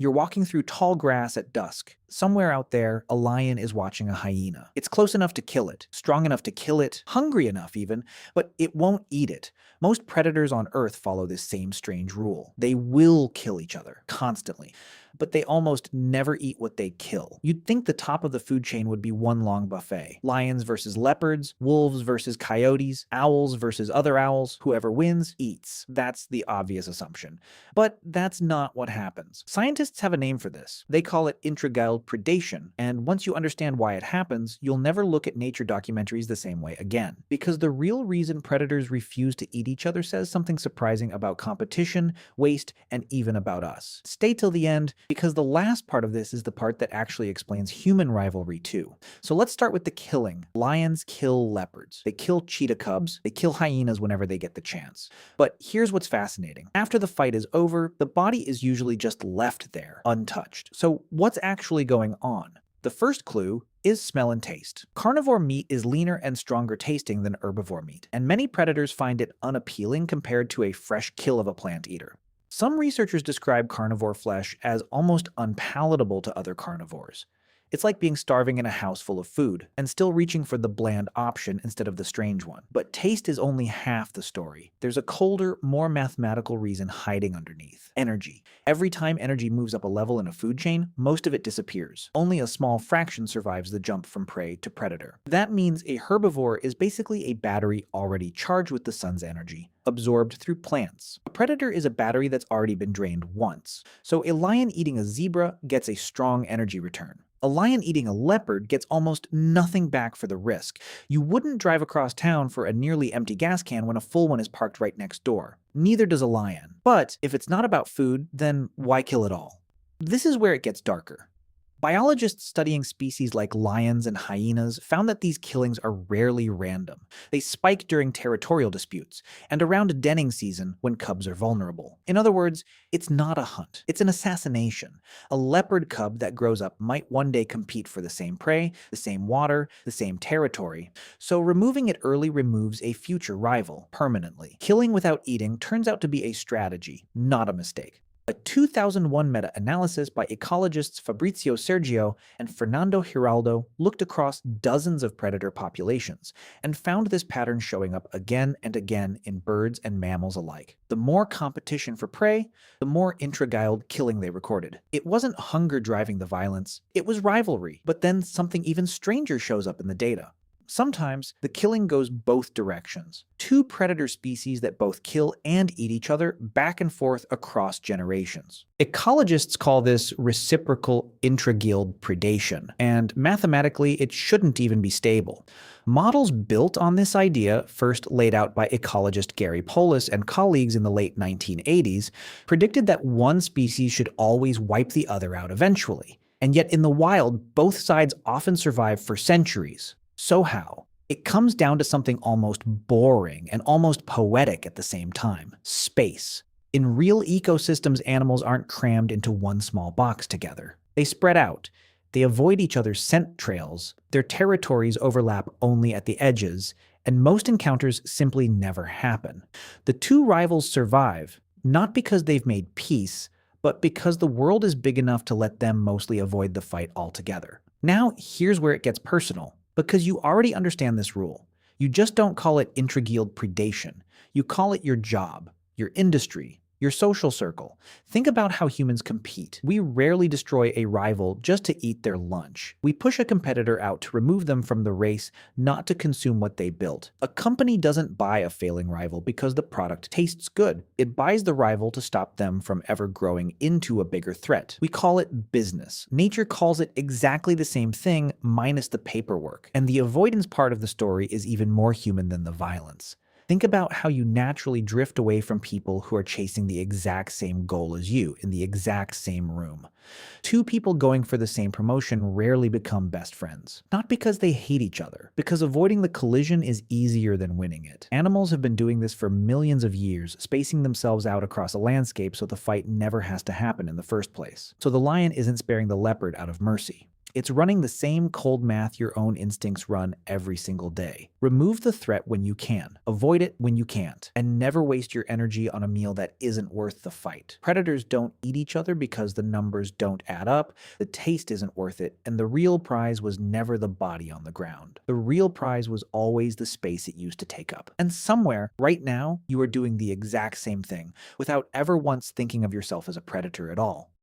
You're walking through tall grass at dusk. Somewhere out there, a lion is watching a hyena. It's close enough to kill it, strong enough to kill it, hungry enough even, but it won't eat it. Most predators on Earth follow this same strange rule. They will kill each other, constantly. But they almost never eat what they kill. You'd think the top of the food chain would be one long buffet. Lions versus leopards, wolves versus coyotes, owls versus other owls. Whoever wins, eats. That's the obvious assumption. But that's not what happens. Scientists have a name for this. They call it intraguild predation, and once you understand why it happens, you'll never look at nature documentaries the same way again. Because the real reason predators refuse to eat each other says something surprising about competition, waste, and even about us. Stay till the end, because the last part of this is the part that actually explains human rivalry too. So let's start with the killing. Lions kill leopards. They kill cheetah cubs. They kill hyenas whenever they get the chance. But here's what's fascinating. After the fight is over, the body is usually just left there, untouched. So what's actually going on? The first clue is smell and taste. Carnivore meat is leaner and stronger tasting than herbivore meat, and many predators find it unappealing compared to a fresh kill of a plant eater. Some researchers describe carnivore flesh as almost unpalatable to other carnivores. It's like being starving in a house full of food and still reaching for the bland option instead of the strange one. But taste is only half the story. There's a colder, more mathematical reason hiding underneath. Energy. Every time energy moves up a level in a food chain, most of it disappears. Only a small fraction survives the jump from prey to predator. That means a herbivore is basically a battery already charged with the sun's energy, absorbed through plants. A predator is a battery that's already been drained once. So a lion eating a zebra gets a strong energy return. A lion eating a leopard gets almost nothing back for the risk. You wouldn't drive across town for a nearly empty gas can when a full one is parked right next door. Neither does a lion. But if it's not about food, then why kill it all? This is where it gets darker. Biologists studying species like lions and hyenas found that these killings are rarely random. They spike during territorial disputes, and around denning season when cubs are vulnerable. In other words, it's not a hunt, it's an assassination. A leopard cub that grows up might one day compete for the same prey, the same water, the same territory. So removing it early removes a future rival, permanently. Killing without eating turns out to be a strategy, not a mistake. A 2001 meta-analysis by ecologists Fabrizio Sergio and Fernando Giraldo looked across dozens of predator populations and found this pattern showing up again and again in birds and mammals alike. The more competition for prey, the more intraguild killing they recorded. It wasn't hunger driving the violence, it was rivalry. But then something even stranger shows up in the data. Sometimes, the killing goes both directions. Two predator species that both kill and eat each other back and forth across generations. Ecologists call this reciprocal intraguild predation, and mathematically it shouldn't even be stable. Models built on this idea, first laid out by ecologist Gary Polis and colleagues in the late 1980s, predicted that one species should always wipe the other out eventually. And yet in the wild, both sides often survive for centuries. So how? It comes down to something almost boring and almost poetic at the same time: space. In real ecosystems, animals aren't crammed into one small box together. They spread out. They avoid each other's scent trails. Their territories overlap only at the edges, and most encounters simply never happen. The two rivals survive, not because they've made peace, but because the world is big enough to let them mostly avoid the fight altogether. Now, here's where it gets personal. Because you already understand this rule. You just don't call it intraguild predation. You call it your job, your industry, your social circle. Think about how humans compete. We rarely destroy a rival just to eat their lunch. We push a competitor out to remove them from the race, not to consume what they built. A company doesn't buy a failing rival because the product tastes good. It buys the rival to stop them from ever growing into a bigger threat. We call it business. Nature calls it exactly the same thing, minus the paperwork. And the avoidance part of the story is even more human than the violence. Think about how you naturally drift away from people who are chasing the exact same goal as you in the exact same room. Two people going for the same promotion rarely become best friends. Not because they hate each other, because avoiding the collision is easier than winning it. Animals have been doing this for millions of years, spacing themselves out across a landscape so the fight never has to happen in the first place. So the lion isn't sparing the leopard out of mercy. It's running the same cold math your own instincts run every single day. Remove the threat when you can, avoid it when you can't, and never waste your energy on a meal that isn't worth the fight. Predators don't eat each other because the numbers don't add up, the taste isn't worth it, and the real prize was never the body on the ground. The real prize was always the space it used to take up. And somewhere, right now, you are doing the exact same thing, without ever once thinking of yourself as a predator at all.